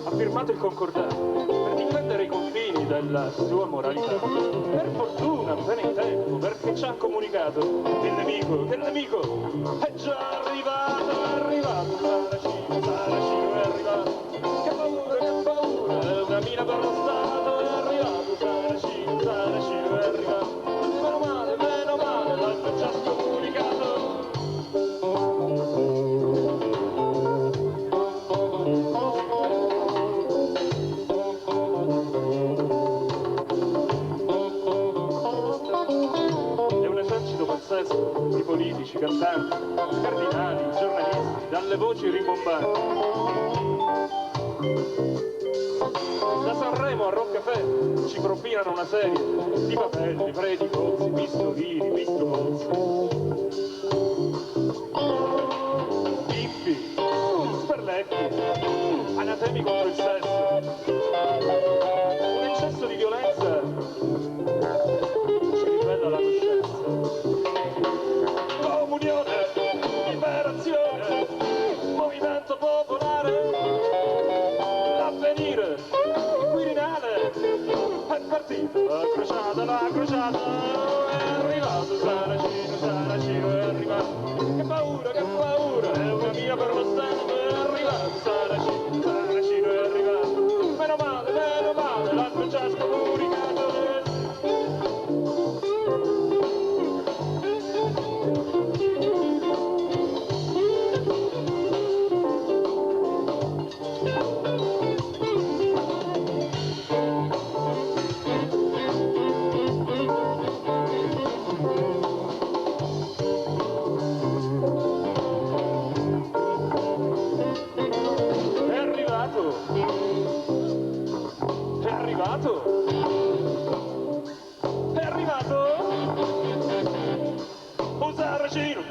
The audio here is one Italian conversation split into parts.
Ha firmato il concordato per difendere i confini della sua moralità. Per fortuna, bene in tempo, perché ci ha comunicato che il nemico è già arrivato, Saracino è arrivato. Che paura, è una mina per lo Stato, è arrivato Saracino è arrivato. Meno male, l'hanno già comunicato. I politici, cantanti, cardinali, giornalisti, dalle voci rimbombanti. Da Sanremo a Roccafè ci propinano una serie di papelli, preti, pozzi, pistolini, pistolozzi. Biffi, sperletti, anatemi contro il sesso. Un eccesso di violenza ci rivela la coscienza. Comunione, liberazione, movimento popolare, l'avvenire, il Quirinale, è partita la crociata, è arrivato Saracino è arrivato. Che paura, è una mia per lo Stato, è arrivato Saracino è arrivato. Meno male, l'hanno già scomunicato. È arrivato un Saracino.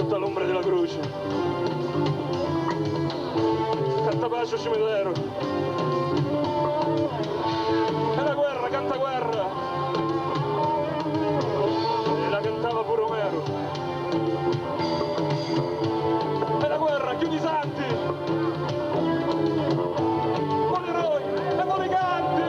sotto l'ombra della croce. Canta pace cimitero. E la guerra, canta guerra. E la cantava pure Omero. E la guerra, chiudi i santi. Buoni eroi e buoni canti.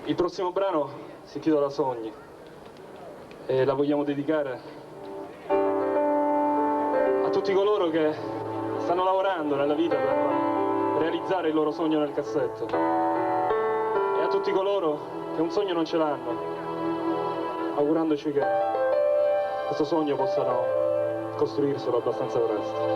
Il prossimo brano si intitola Sogni e la vogliamo dedicare a tutti coloro che stanno lavorando nella vita per realizzare il loro sogno nel cassetto e a tutti coloro che un sogno non ce l'hanno, augurandoci che questo sogno possano costruirselo abbastanza presto.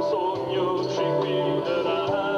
Sogno ci guiderà.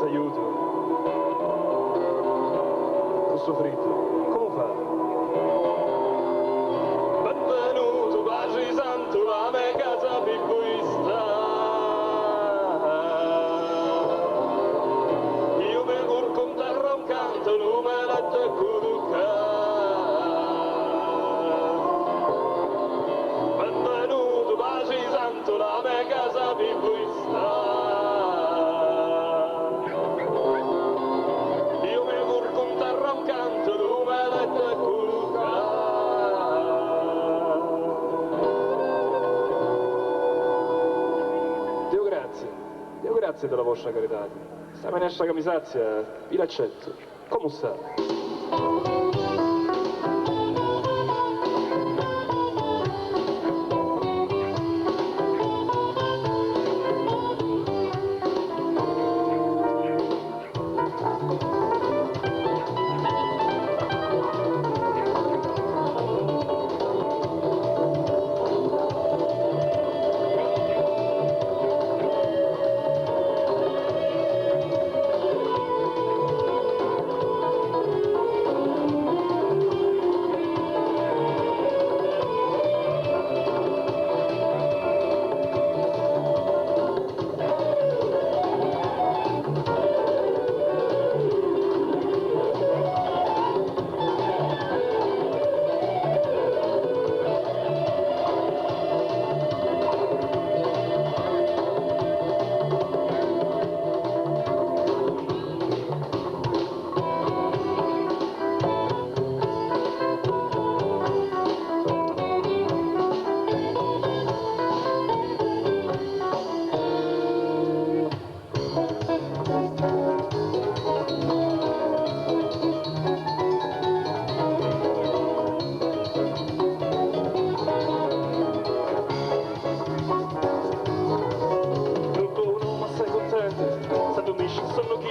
senza aiuto. Ho soffrito. Come fa? Benvenuto, pace santo, la mia casa piccolista. Io mi curco un terra un canto, non me la tocco. Benvenuto, pace santo, la mia casa piccolista. Dio grazie della vostra carità. Se me ne esce che mi sazia, vi l'accetto. Come sta?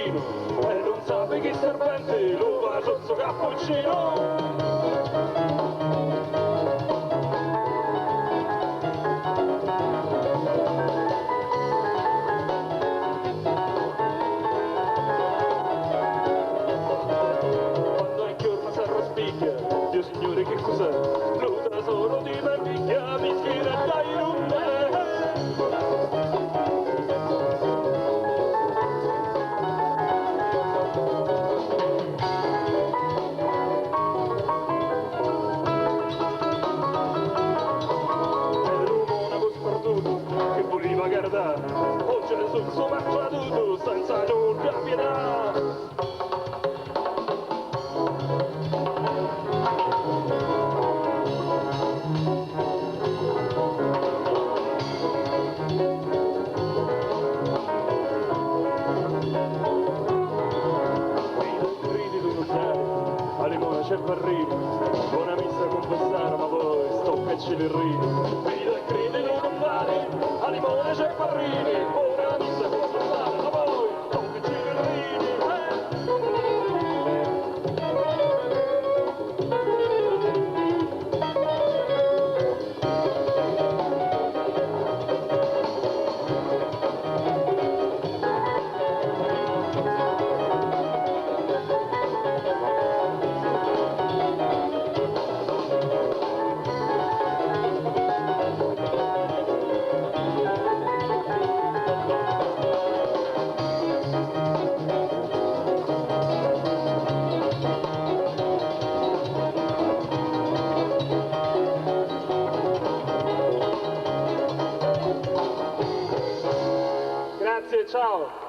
E non sape che servente lo fa sotto cappuccino. Quando è chiorma si arraspicchia, Dio signore che cos'è? Lo tesoro di una picchia mi schiera dai lunde. Oggi Gesù sono accaduto senza nulla pietà. Gridi d'uno zero, a limone c'è barrino, buona messa con passare ma poi stocca e ce li ridi. Gridi d'uno male, a limone c'è barrini, buona messa con passare ma poi stocca e ce li ridi. Grazie, ciao!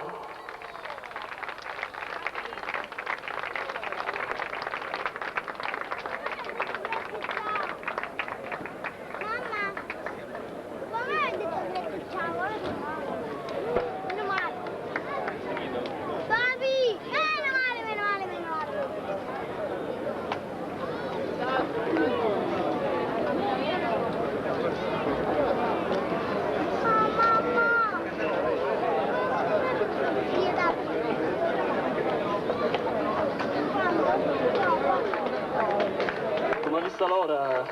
Come ha vista l'ora,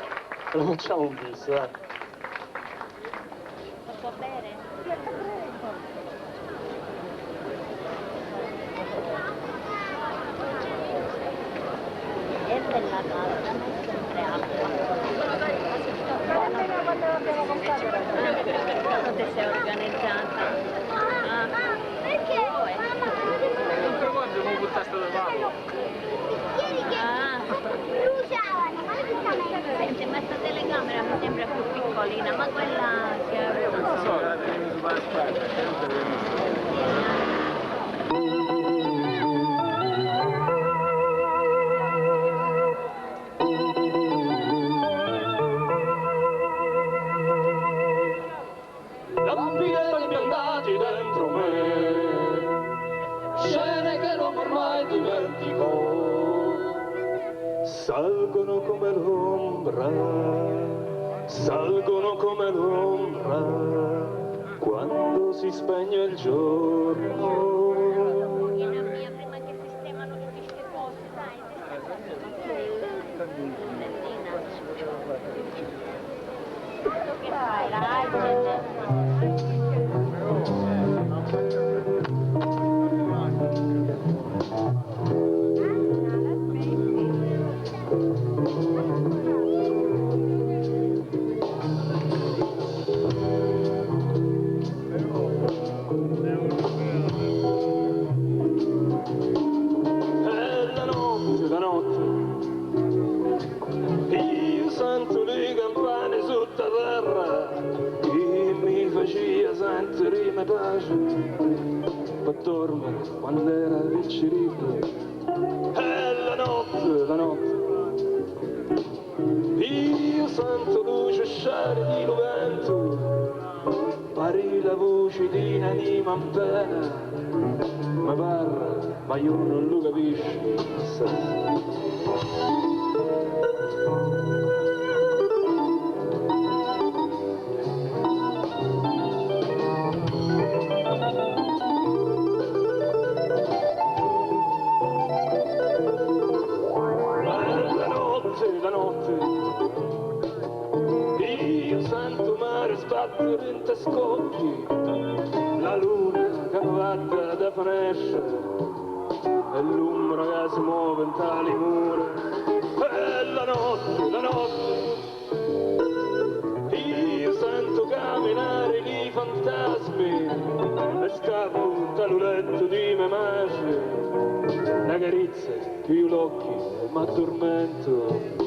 lo facciamo un bis, Posso bere? camera mi sembra più piccolina, ma quella che avevo non so. Lampieri impiantati dentro me, scene che non mai dimentico, salgono come l'ombra, quando si spegne il giorno. Prima che sistemano tutte queste cose, dai, che fai, dai, la notte, io sento le campane sotto terra, che mi faceva sentire me pace, per dormire quando era piccerino. E la notte, io sento luce uscire di vento, pari la voce di un'anima in pena, mi parla, ma io non lo capisco. La notte, io sento mare sbattere in te scocchi, la luna che mi guarda da finestra e l'ombra che si muove in tali mura. E la notte, io sento camminare i fantasmi e scappo dal letto di me madre, la carezza chiudo l'occhio e mi addormento.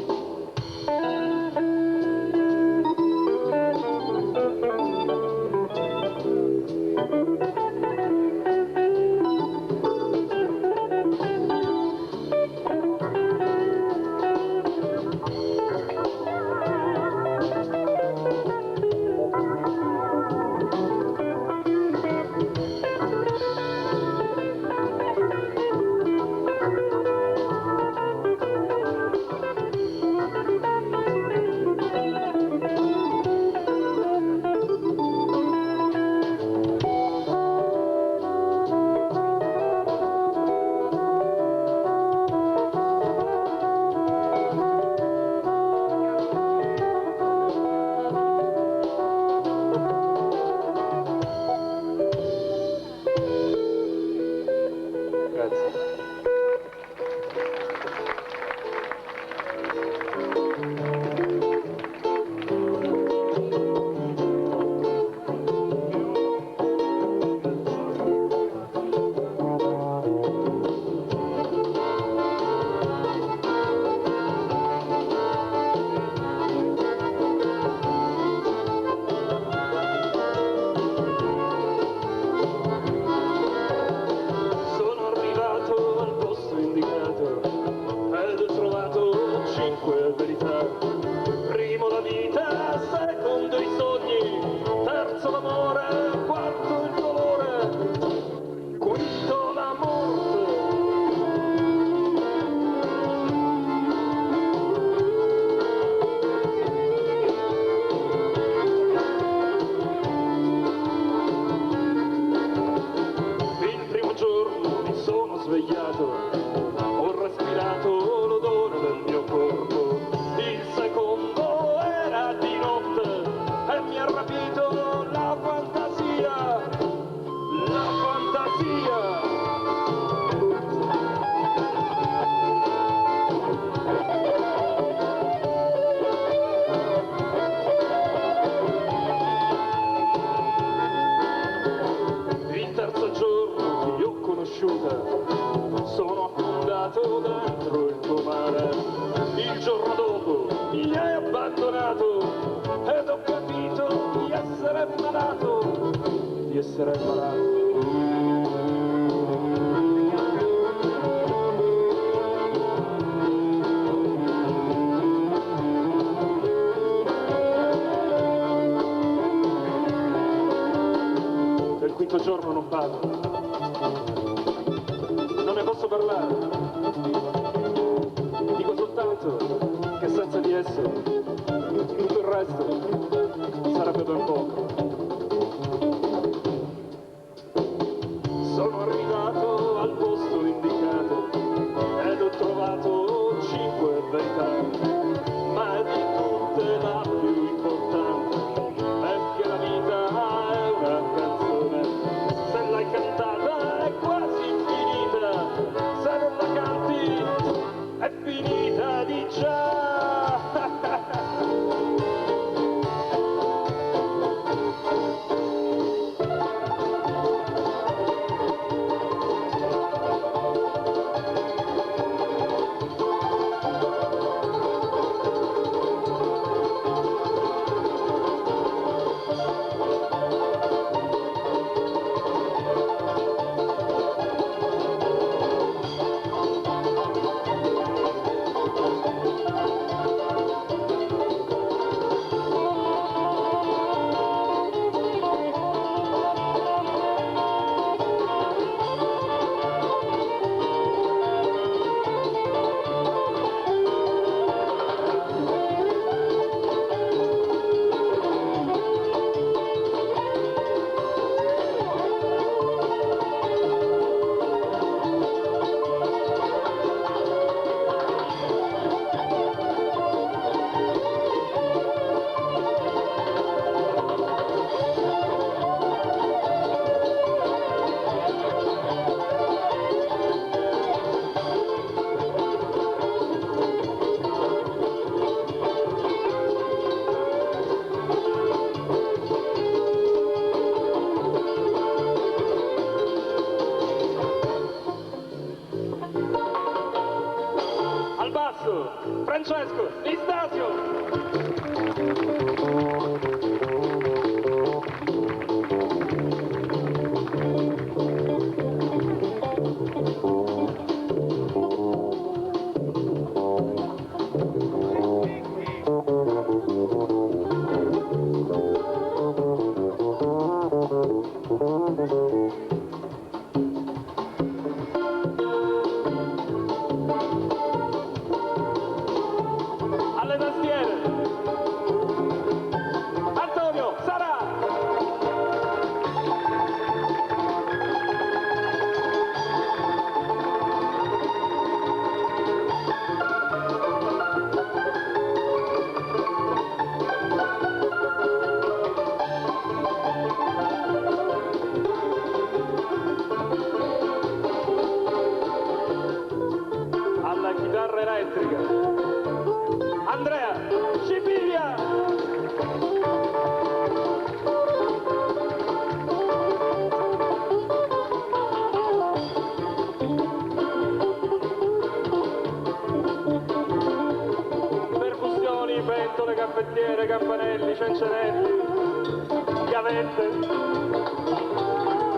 sono affondato dentro il tuo mare. Il giorno dopo mi hai abbandonato è malato di essere malato. Del quinto giorno non parlo, non ne posso parlare, dico soltanto che senza di esso tutto il resto sarebbe ben poco. Sono arrivato al posto indicato ed ho trovato 5 verità, ma di tutte la più importante è che la vita è una canzone. Se l'hai cantata è quasi finita, se non la canti è finita di già. Al basso, Francesco, Istasio. Alle tastiere, Antonio, Sara. Alla chitarra elettrica, Andrea Scipiglia. Percussioni, pentole, caffettiere, campanelli, cencerelli, chiavette.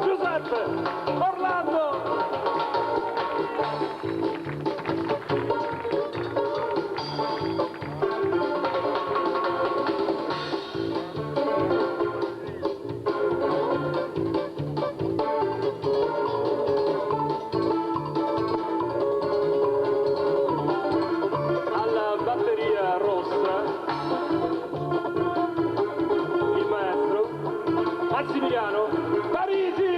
Giuseppe, Orlando. Alla batteria rossa, il maestro Massimiliano Parisi.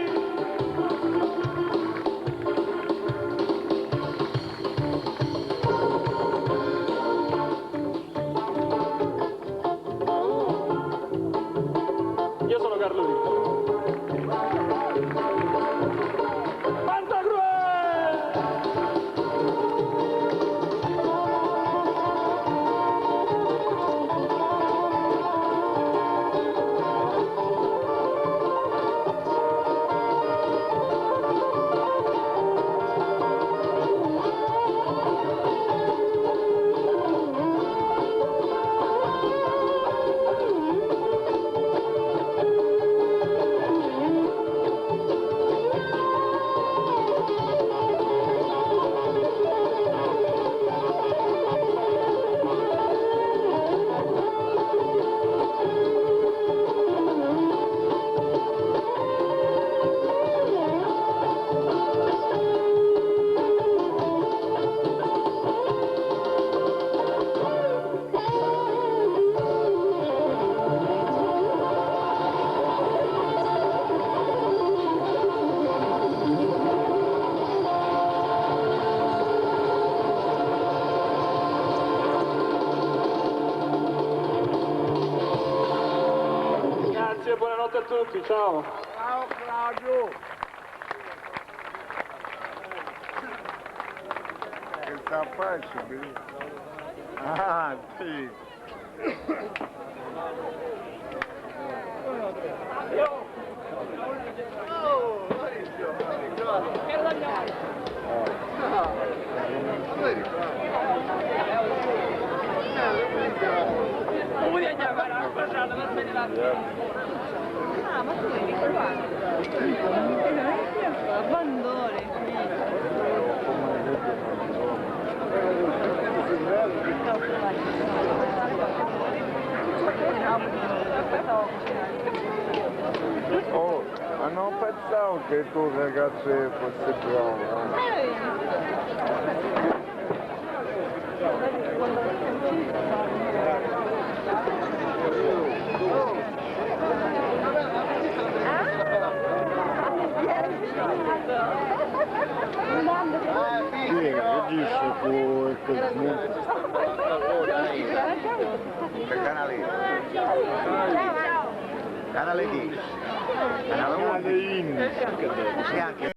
buonanotte a tutti, ciao. Ciao Claudio! Che sta facendo? Ah, sì! Ah, ma tu eri qua? Abbandone qui. Oh, ma non pensavo che tu ragazzo fosse bravo. Sì, regisce quel canale. Canale 10. Canale 11. Sì, anche.